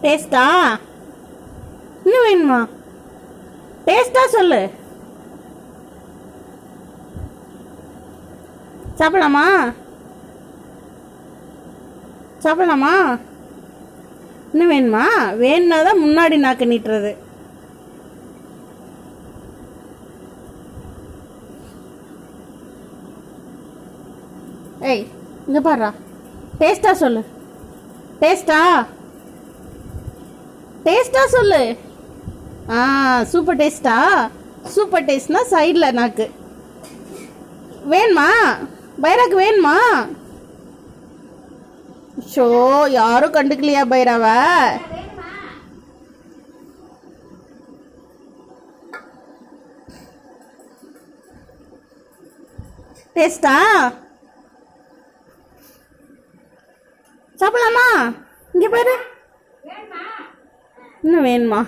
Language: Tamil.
டேஸ்டா? இன்னும் வேணுமா? டேஸ்டா சொல்லு. சாப்பிடலாமா? சாப்பிடலாமா? இன்னும் வேணுமா? வேணுனா தான் முன்னாடி நாக்கு நீட்டுறது. ஏய், இங்க பாருடா. டேஸ்டா சொல்லு. டேஸ்டா? டேஸ்டா சொல்லு. சூப்பர் டேஸ்டா? சூப்பர் டேஸ்ட்னா சைடில் நாக்கு. வேணுமா? பைராக்கு வேணுமா? ஷோ, யாரும் கண்டுக்கலையா பைராவ? டேஸ்டா? சாப்பிடலாமா? இங்க பாரு. இன்னும் வேணுமா?